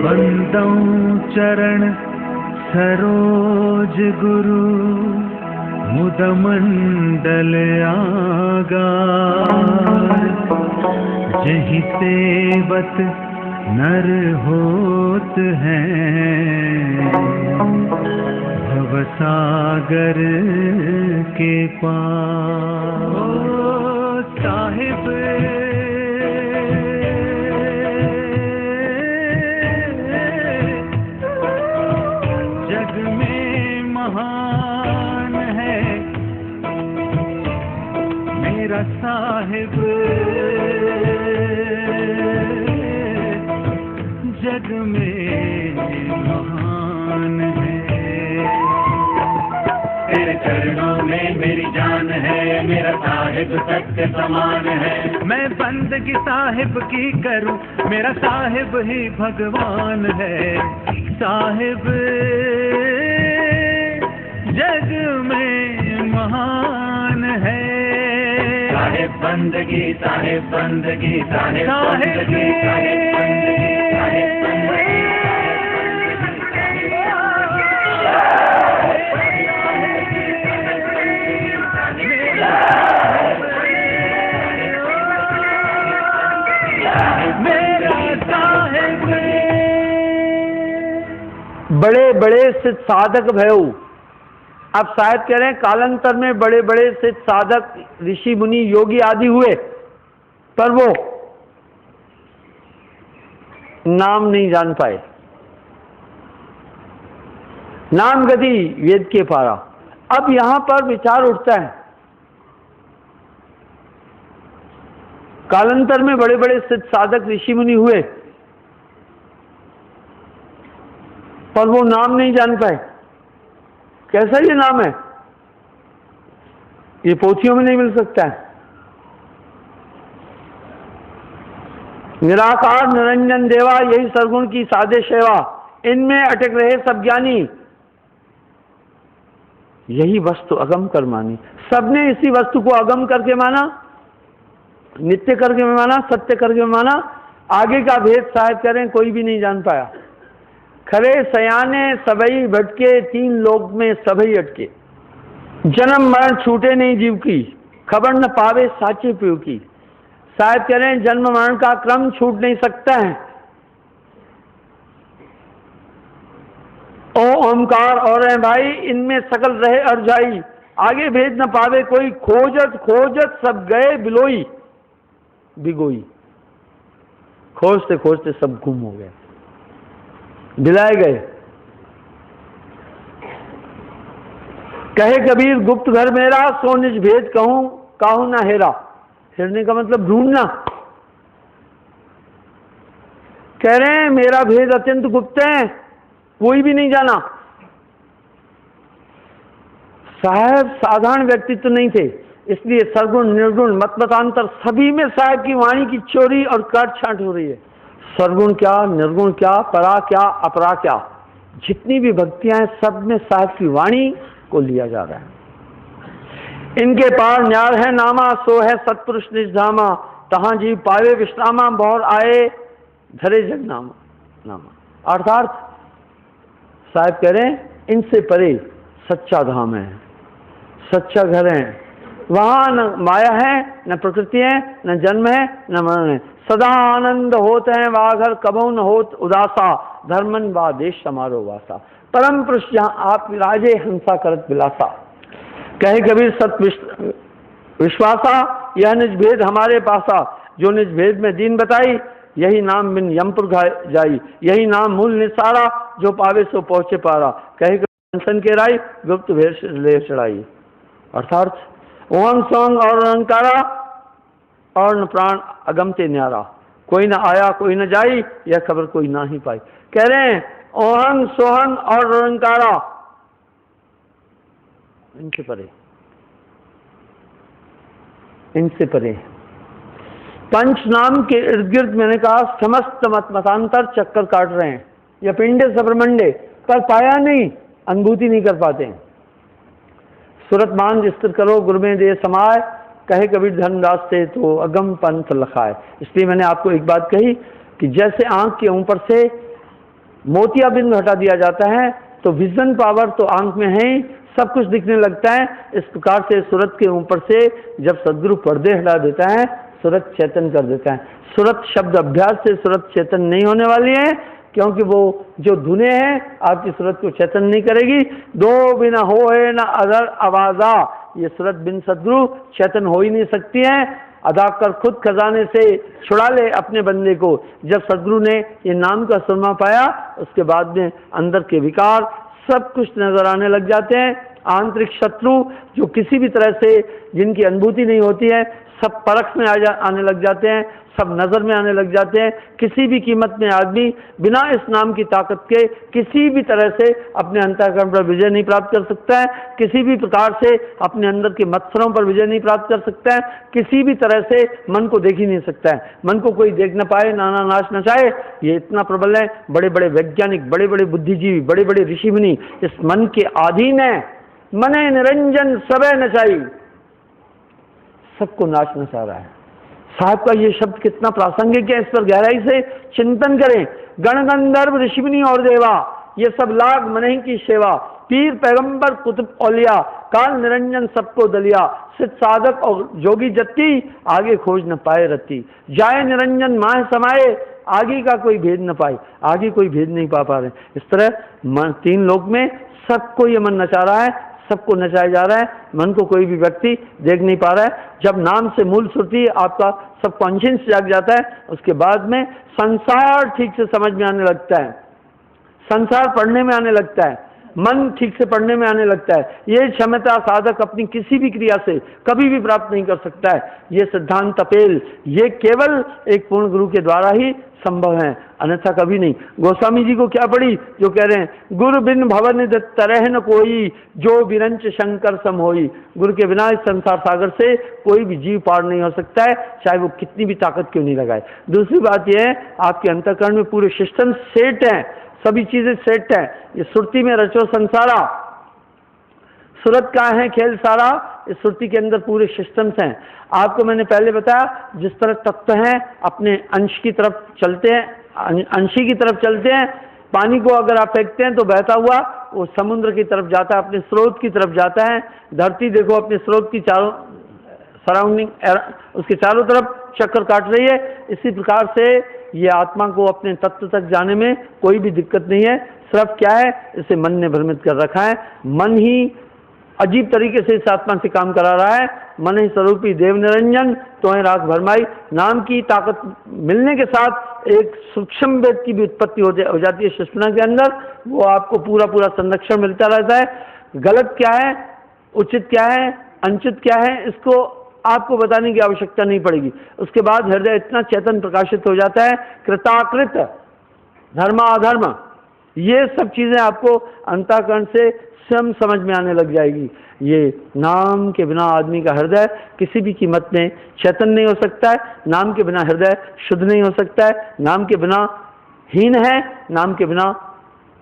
वंदौ चरण सरोज गुरु मुद मंडल आगार। जहि सेवत नर होत हैं भवसागर के पार। साहिब जग में महान है मेरा साहिब, जग में महान है। तेरे चरणों में मेरी जान है, मेरा साहिब सत्य समान है। मैं बंदगी साहिब की करूं, मेरा साहिब ही भगवान है। साहिब जग में महान है। साहिब बंदगी, साहिब बंदगी, साहिब साहिब बंदगी, साहिब बंदगी, साहिब बंदगी। बड़े बड़े सिद्ध साधक भयो। अब शायद कह रहे हैं कालांतर में बड़े बड़े सिद्ध साधक ऋषि मुनि योगी आदि हुए, पर वो नाम नहीं जान पाए। नाम गति वेद के पारा। अब यहां पर विचार उठता है, कालांतर में बड़े बड़े सिद्ध साधक ऋषि मुनि हुए, पर वो नाम नहीं जान पाए। कैसा ये नाम है? ये पोथियों में नहीं मिल सकता है। निराकार निरंजन देवा, यही सरगुण की साधे सेवा, इनमें अटक रहे सब ज्ञानी, यही वस्तु अगम कर मानी। सबने इसी वस्तु को अगम करके माना, नित्य करके माना, सत्य करके माना। आगे का भेद साहब कह रहे हैं कोई भी नहीं जान पाया। खरे सयाने सबई भटके, तीन लोक में सबई अटके। जन्म मरण छूटे नहीं जीव की, खबर न पावे साचे प्यो की। शायद कह रहे हैं जन्म मरण का क्रम छूट नहीं सकता है। ओ ओमकार और है भाई, इनमें सकल रहे अरजाई। आगे भेद न पावे कोई, खोजत खोजत सब गए बिलोई बिगोई। खोजते खोजते सब गुम हो गए, दिलाए गए। कहे कबीर गुप्त घर मेरा, सो निज भेद कहूं काहू ना हेरा। हेरने का मतलब ढूंढना। कह रहे हैं मेरा भेद अत्यंत गुप्त है, कोई भी नहीं जाना। साहब साधारण व्यक्तित्व नहीं थे, इसलिए सरगुण निर्गुण मतमतांतर सभी में साहब की वाणी की चोरी और काटछांट हो रही है। सरगुण क्या, निर्गुण क्या, परा क्या, अपरा क्या, जितनी भी भक्तियां हैं सब में साहब की वाणी को लिया जा रहा है। इनके पार न्यार है नामा, सो है सतपुरुष निजधामा। तहां जीव पावे विश्रामा, बौर आए धरे जगनामा नामा। अर्थात साहब कह रहे हैं इनसे परे सच्चा धाम है, सच्चा घर है। वहां न माया है, न प्रकृति है, न जन्म है, न मरण है। सदा आनंद होते हैं वह घर, कबहू न होत उदासा। धर्मन वा देश समारोह वासा, परम पुरुष जहां आप विराजे, हंसा करत विलासा। कहे कबीर सत विश्वासा, यह निज भेद हमारे पासा। जो निज भेद में दीन बताई, यही नाम बिन यमपुर जाई। यही नाम मूल निसारा, जो पावे सो पहुंचे पारा। कहे कंसन के राई, गुप्त भेद ले चढ़ाई। अर्थात ओम सोंग और अहंकारा, और न प्राण अगमते न्यारा। कोई न आया कोई न जाई, यह खबर कोई ना ही पाई। कह रहे हैं ओहंग सोहंग और अहंकारा, इनसे परे, इनसे परे। पंच नाम के इर्द गिर्द मैंने कहा समस्त मतांतर चक्कर काट रहे हैं, या पिंडे सब्रमंडे, पर पाया नहीं, अनुभूति नहीं कर पाते हैं। सुरत मान स्थिर करो गुरु में दे समाय, कहे कबीर धर्मदास से तो अगम पंथ लखाए। इसलिए मैंने आपको एक बात कही कि जैसे आंख के ऊपर से मोतियाबिंद हटा दिया जाता है तो विजन पावर तो आंख में है ही, सब कुछ दिखने लगता है। इस प्रकार से सूरत के ऊपर से जब सदगुरु पर्दे हटा देता है, सूरत चेतन कर देता है। सूरत शब्द अभ्यास से सूरत चेतन नहीं होने वाली है, क्योंकि वो जो धुने हैं आपकी सूरत को चेतन नहीं करेगी। दो बिना होए ना अदर आवाजा, ये सूरत बिन सदगुरु चेतन हो ही नहीं सकती है। अदा कर खुद खजाने से छुड़ा ले अपने बंदे को। जब सदगुरु ने ये नाम का सुरमा पाया, उसके बाद में अंदर के विकार सब कुछ नजर आने लग जाते हैं। आंतरिक शत्रु जो किसी भी तरह से जिनकी अनुभूति नहीं होती है, सब परख में आने लग जाते हैं, सब नजर में आने लग जाते हैं। किसी भी कीमत में आदमी बिना इस नाम की ताकत के किसी भी तरह से अपने अंतःकरण पर विजय नहीं प्राप्त कर सकता है, किसी भी प्रकार से अपने अंदर के मत्सरों पर विजय नहीं प्राप्त कर सकता है, किसी भी तरह से मन को देख ही नहीं सकता है। मन को कोई देख न पाए, नाना नाश न चाहे, ये इतना प्रबल है। बड़े बड़े वैज्ञानिक, बड़े बड़े बुद्धिजीवी, बड़े बड़े ऋषि मुनि इस मन के अधीन है। मने निरंजन सबे नचाई, सबको नाच नचा रहा है। साहब का ये शब्द कितना प्रासंगिक है, इस पर गहराई से चिंतन करें। गण गंधर्व ऋषि मुनि और देवा, ये सब लाग मनहि की सेवा। पीर पैगंबर कुतुब औलिया, काल निरंजन सबको दलिया। सिद्ध साधक और जोगी जत्ती, आगे खोज न पाए रत्ती। जाए निरंजन माह समाये, आगे का कोई भेद न पाए, आगे कोई भेद नहीं पा रहे। इस तरह तीन लोक में सबको ये मन नचा रहा है, सबको नचाया जा रहा है। मन को कोई भी व्यक्ति देख नहीं पा रहा है। जब नाम से मूल सुरती आपका सब कॉन्शियस जाग जाता है, उसके बाद में संसार ठीक से समझ में आने लगता है, संसार पढ़ने में आने लगता है, मन ठीक से पढ़ने में आने लगता है। ये क्षमता साधक अपनी किसी भी क्रिया से कभी भी प्राप्त नहीं कर सकता है। ये सिद्धांत तपेल, ये केवल एक पूर्ण गुरु के द्वारा ही संभव है, अन्यथा कभी नहीं। गोस्वामी जी को क्या पड़ी जो कह रहे हैं, गुरु बिन भवन तरह न कोई, जो विरंच शंकर सम होई। गुरु के बिना इस संसार सागर से कोई भी जीव पार नहीं हो सकता है, चाहे वो कितनी भी ताकत क्यों नहीं लगाए। दूसरी बात यह है, आपके अंतःकरण में पूरे सिस्टम सेट है, सभी चीजें सेट है। ये सुरती में रचो संसारा, सूरत का है खेल सारा, इस सुरती के अंदर पूरे सिस्टम्स हैं। आपको मैंने पहले बताया, जिस तरह तत्व हैं अपने अंश की तरफ चलते हैं, अंशी की तरफ चलते हैं। पानी को अगर आप फेंकते हैं तो बहता हुआ वो समुद्र की तरफ जाता है, अपने स्रोत की तरफ जाता है। धरती देखो अपने स्रोत की चारों सराउंडिंग, उसके चारों तरफ चक्कर काट रही है। इसी प्रकार से ये आत्मा को अपने तत्व तक जाने में कोई भी दिक्कत नहीं है। सिर्फ क्या है, इसे मन ने भ्रमित कर रखा है। मन ही अजीब तरीके से इस आत्मा से काम करा रहा है। मन ही स्वरूपी देव निरंजन तो है राग भरमाई। नाम की ताकत मिलने के साथ एक सूक्ष्म वेद की भी उत्पत्ति हो जाती है सुषुम्ना के अंदर। वो आपको पूरा पूरा संरक्षण मिलता रहता है। गलत क्या है, उचित क्या है, अनुचित क्या है, इसको आपको बताने की आवश्यकता नहीं पड़ेगी। उसके बाद हृदय इतना चेतन प्रकाशित हो जाता है। कृताकृत, धर्माधर्म, ये सब चीजें आपको अंतःकरण से स्वयं समझ में आने लग जाएगी। ये नाम के बिना आदमी का हृदय किसी भी कीमत में चेतन नहीं हो सकता है। नाम के बिना हृदय शुद्ध नहीं हो सकता है। नाम के बिना हीन है, नाम के बिना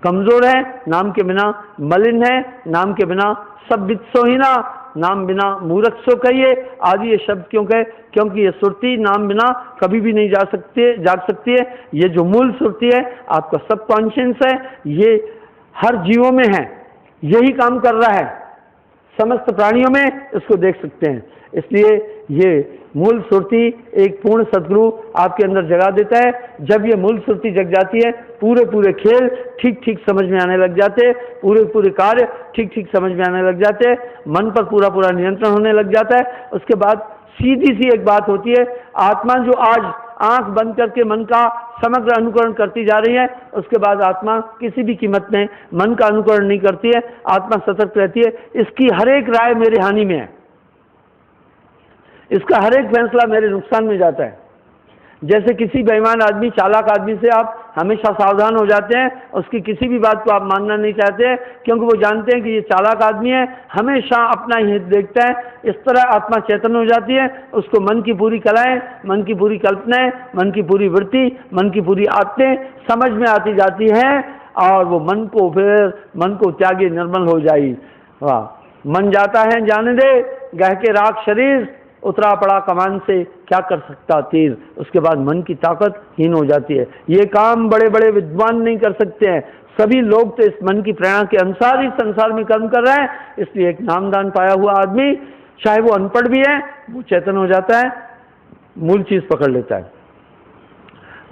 कमजोर है, नाम के बिना मलिन है, नाम के बिना सब वित्सोहीना, नाम बिना मूर्ख सो कहिए आदि ये शब्द क्यों कहे, क्योंकि ये सुरती नाम बिना कभी भी नहीं जाग सकती है। ये जो मूल सुरती है आपका सब कॉन्शियस है, ये हर जीवों में है, यही काम कर रहा है। समस्त प्राणियों में इसको देख सकते हैं। इसलिए ये मूल सुरती एक पूर्ण सदगुरु आपके अंदर जगा देता है। जब ये मूल सुरती जग जाती है, पूरे पूरे खेल ठीक ठीक समझ में आने लग जाते हैं, पूरे पूरे कार्य ठीक ठीक समझ में आने लग जाते हैं, मन पर पूरा पूरा नियंत्रण होने लग जाता है। उसके बाद सीधी सी एक बात होती है, आत्मा जो आज आंख बंद करके मन का समग्र अनुकरण करती जा रही है, उसके बाद आत्मा किसी भी कीमत में मन का अनुकरण नहीं करती है। आत्मा सतर्क रहती है। इसकी हर एक राय मेरे हानि में है, इसका हर एक फैसला मेरे नुकसान में जाता है। जैसे किसी बेईमान आदमी, चालाक आदमी से आप हमेशा सावधान हो जाते हैं, उसकी किसी भी बात को आप मानना नहीं चाहते हैं, क्योंकि वो जानते हैं कि ये चालाक आदमी है, हमेशा अपना ही हित देखता है। इस तरह आत्मा चेतन हो जाती है। उसको मन की पूरी कलाएं, मन की पूरी कल्पनाएं, मन की पूरी वृत्ति, मन की पूरी आदतें समझ में आती जाती हैं, और वो मन को त्यागी निर्मल हो जाई। वाह, मन जाता है जाने दे, गह के राख शरीर, उतरा पड़ा कमान से, क्या कर सकता तीर। उसके बाद मन की ताकत हीन हो जाती है। ये काम बड़े बड़े विद्वान नहीं कर सकते हैं, सभी लोग तो इस मन की प्रेरणा के अनुसार ही संसार में कर्म कर रहे हैं। इसलिए एक नामदान पाया हुआ आदमी, चाहे वो अनपढ़ भी है, वो चेतन हो जाता है, मूल चीज पकड़ लेता है।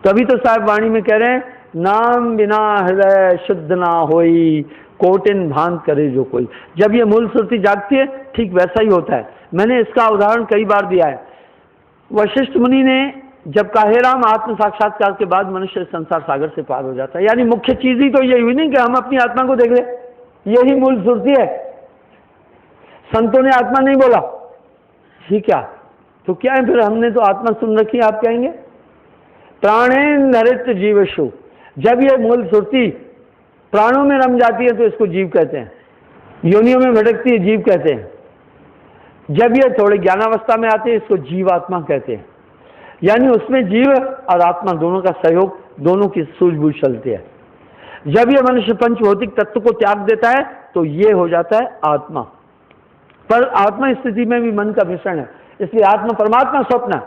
तभी तो साहब वाणी में कह रहे हैं, नाम बिना हृदय शुद्ध ना होई, कोटिन भांत करे जो कोई। जब ये मूल सुरती जागती है, ठीक वैसा ही होता है। मैंने इसका उदाहरण कई बार दिया है। वशिष्ठ मुनि ने जब कहा, हे राम, आत्म साक्षात्कार के बाद मनुष्य संसार सागर से पार हो जाता है। यानी मुख्य चीज ही तो यही हुई नहीं कि हम अपनी आत्मा को देख ले, यही मूल सुरती है। संतों ने आत्मा नहीं बोला, ठीक क्या? तो क्या है फिर? हमने तो आत्मा सुन रखी है, आप कहेंगे। प्राणेन धरित जीवशु, जब ये मूल सुरती प्राणों में रम जाती है तो इसको जीव कहते हैं। योनियों में भटकती है, जीव कहते हैं। जब ये थोड़े ज्ञानावस्था में आते हैं, इसको जीवात्मा कहते हैं। यानी उसमें जीव और आत्मा दोनों का सहयोग, दोनों की सूझबूझ चलती है। जब ये मनुष्य पंच भौतिक तत्व को त्याग देता है तो ये हो जाता है आत्मा। पर आत्मा स्थिति में भी मन का मिश्रण है, इसलिए आत्मा परमात्मा स्वप्न,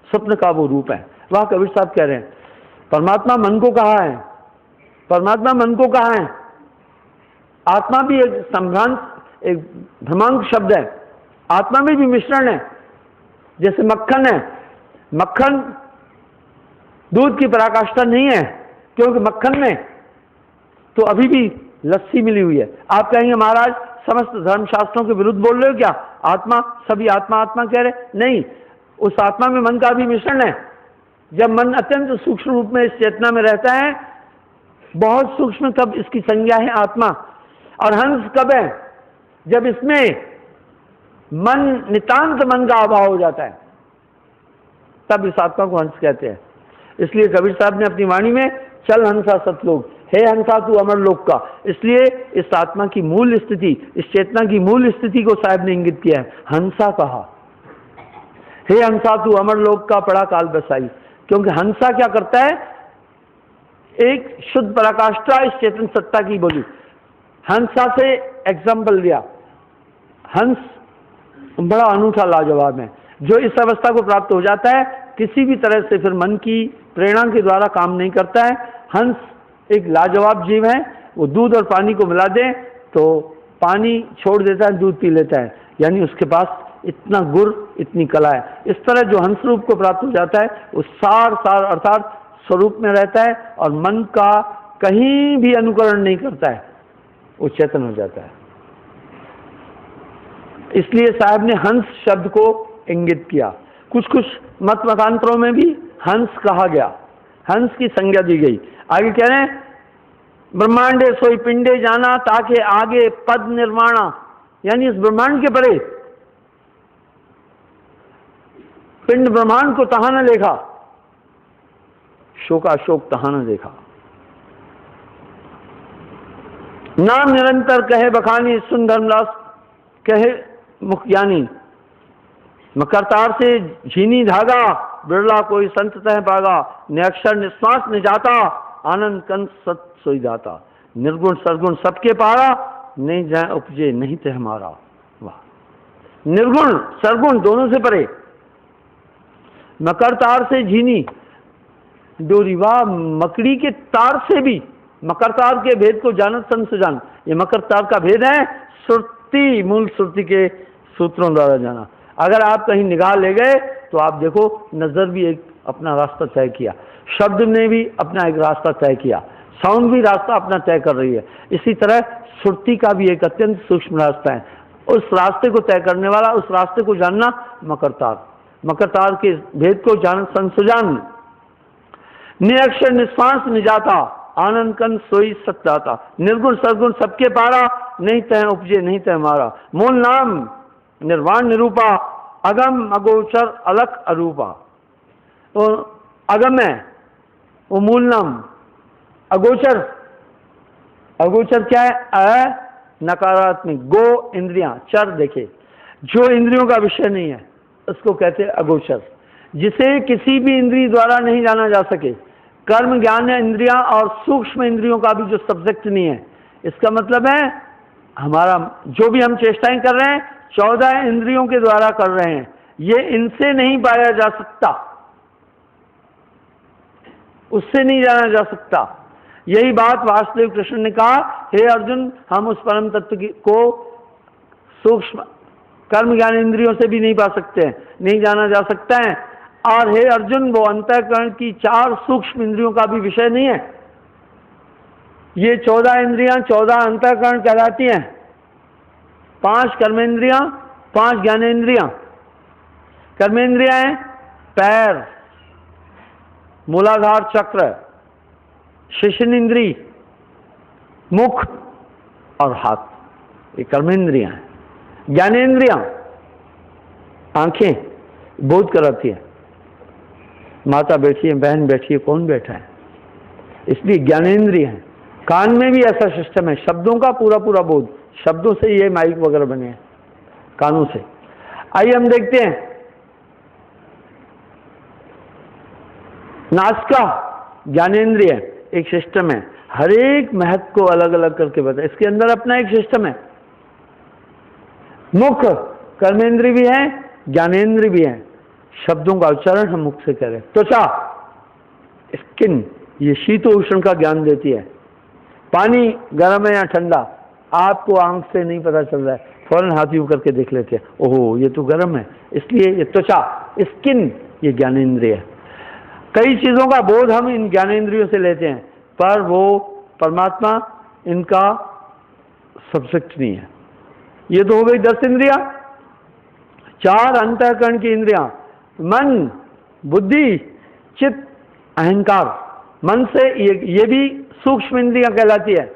स्वप्न का वो रूप है। वह कबीर साहब कह रहे हैं, परमात्मा मन को कहा है, परमात्मा मन को कहा है। आत्मा भी एक संभ्रांत, एक भ्रमांक शब्द है। आत्मा में भी मिश्रण है। जैसे मक्खन है, मक्खन दूध की पराकाष्ठा नहीं है, क्योंकि मक्खन में तो अभी भी लस्सी मिली हुई है। आप कहेंगे, महाराज समस्त धर्मशास्त्रों के विरुद्ध बोल रहे हो क्या? आत्मा, सभी आत्मा आत्मा कह रहे? नहीं, उस आत्मा में मन का भी मिश्रण है। जब मन अत्यंत सूक्ष्म रूप में इस चेतना में रहता है, बहुत सूक्ष्म, तब इसकी संज्ञा है आत्मा। और हंस कब है? जब इसमें मन, नितांत मन का अभाव हो जाता है, तब इस आत्मा को हंस कहते हैं। इसलिए कबीर साहब ने अपनी वाणी में, चल हंसा सतलोक, हे हंसा तू अमर लोक का। इसलिए इस आत्मा की मूल स्थिति, इस चेतना की मूल स्थिति को साहब ने इंगित किया है, हंसा कहा। हे हंसा तू अमर लोक का, पड़ा काल बसाई। क्योंकि हंसा क्या करता है? एक शुद्ध पराकाष्ठा इस चेतन सत्ता की बोली। हंसा से एग्जाम्पल दिया। हंस बड़ा अनूठा लाजवाब है। जो इस अवस्था को प्राप्त हो जाता है, किसी भी तरह से फिर मन की प्रेरणा के द्वारा काम नहीं करता है। हंस एक लाजवाब जीव है। वो दूध और पानी को मिला दे तो पानी छोड़ देता है, दूध पी लेता है। यानी उसके पास इतना गुर, इतनी कला है। इस तरह जो हंस रूप को प्राप्त हो जाता है, वो सार सार अर्थात स्वरूप में रहता है और मन का कहीं भी अनुकरण नहीं करता है, वो चेतन हो जाता है। इसलिए साहब ने हंस शब्द को इंगित किया। कुछ कुछ मत मतांतरों में भी हंस कहा गया, हंस की संज्ञा दी गई। आगे कह रहे हैं, ब्रह्मांडे सोई पिंडे जाना, ताके आगे पद निर्माणा। यानी इस ब्रह्मांड के परे पिंड ब्रह्मांड को तहा न लेखा, शोकाशोक तहा न देखा। नाम निरंतर कहे बखानी, सुन धर्मदास कहे मुख ज्ञानी। मकरतार से झीनी धागा, बिरला कोई संत तह पागा। निअक्षर निश्वास निजाता, आनंद कंस सत सोई दाता। निर्गुण सरगुण सबके पारा, नहीं जाए उपजे नहीं ते हमारा। वाह! निर्गुण सरगुण दोनों से परे। मकर तार से झीनी डोरी, वाह! मकड़ी के तार से भी मकर तार के भेद को जानत सन सुजान। ये मकर तार का भेद है सुरती, मूल सुरती के सूत्रों द्वारा जाना। अगर आप कहीं निगाह ले गए तो आप देखो, नजर भी एक अपना रास्ता तय किया, शब्द ने भी अपना एक रास्ता तय किया, साउंड भी रास्ता अपना तय कर रही है। इसी तरह सुरती का भी एक अत्यंत सूक्ष्म रास्ता है। उस रास्ते को तय करने वाला, उस रास्ते को जानना मकरतार। मकरतार के भेद को जान संसुजान। निरक्षर निश्वास निजाता, आनंद कंद सोई सत्दाता। निर्गुण सरगुण सबके पारा, नहीं तय उपजे नहीं तय मारा। मूल नाम निर्वाण निरूपा, अगम अगोचर अलख अरूपा। तो अगम है वो मूल नाम, अगोचर, अगोचर क्या है? अ नकारात्मक, गो इंद्रियां, चर देखे, जो इंद्रियों का विषय नहीं है उसको कहते हैं अगोचर, जिसे किसी भी इंद्रिय द्वारा नहीं जाना जा सके। कर्म ज्ञान इंद्रियां और सूक्ष्म इंद्रियों का भी जो सब्जेक्ट नहीं है। इसका मतलब है हमारा जो भी हम चेष्टाएं कर रहे हैं 14 इंद्रियों के द्वारा कर रहे हैं, ये इनसे नहीं पाया जा सकता, उससे नहीं जाना जा सकता। यही बात वासुदेव कृष्ण ने कहा, हे अर्जुन, हम उस परम तत्व को सूक्ष्म कर्म ज्ञान इंद्रियों से भी नहीं पा सकते हैं, नहीं जाना जा सकता है। और हे अर्जुन, वो अंतःकरण की 4 सूक्ष्म इंद्रियों का भी विषय नहीं है। ये 14 इंद्रियां 14 अंतःकरण कहलाती हैं। 5 कर्मेंद्रियां, 5 ज्ञानेंद्रियां। कर्मेंद्रियां हैं पैर, मूलाधार चक्र, शिशन इंद्री, मुख और हाथ, ये कर्मेंद्रियां हैं। ज्ञानेंद्रियां आंखें बोध कराती है, माता बैठी है, बहन बैठी है, कौन बैठा है, इसलिए ज्ञानेंद्रिय है। कान में भी ऐसा सिस्टम है, शब्दों का पूरा पूरा बोध, शब्दों से ये माइक वगैरह बने हैं, कानों से। आइए हम देखते हैं नासिका ज्ञानेंद्रिय एक सिस्टम है, हर एक महत्व को अलग अलग करके बताए, इसके अंदर अपना एक सिस्टम है। मुख कर्मेंद्रिय भी है, ज्ञानेंद्रिय भी है, शब्दों का उच्चारण हम मुख से करें। त्वचा स्किन, ये शीत उष्ण का ज्ञान देती है। पानी गर्म है या ठंडा आपको आंख से नहीं पता चल रहा है, फौरन हाथ यूं करके देख लेते हैं, ओहो ये तो गर्म है, इसलिए ये त्वचा स्किन ये ज्ञानेंद्रिय है। कई चीजों का बोध हम इन ज्ञानेंद्रियों से लेते हैं, पर वो परमात्मा इनका सब्जेक्ट नहीं है। ये तो हो गई 10 इंद्रियां। 4 अंतःकरण की इंद्रियां, मन, बुद्धि, चित्त, अहंकार। मन से ये भी सूक्ष्म इंद्रियां कहलाती है,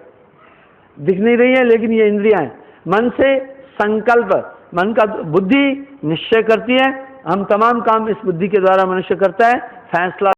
दिख नहीं रही है लेकिन ये इंद्रियां हैं। मन से संकल्प, मन का बुद्धि निश्चय करती है, हम तमाम काम इस बुद्धि के द्वारा मनुष्य करता है, फैसला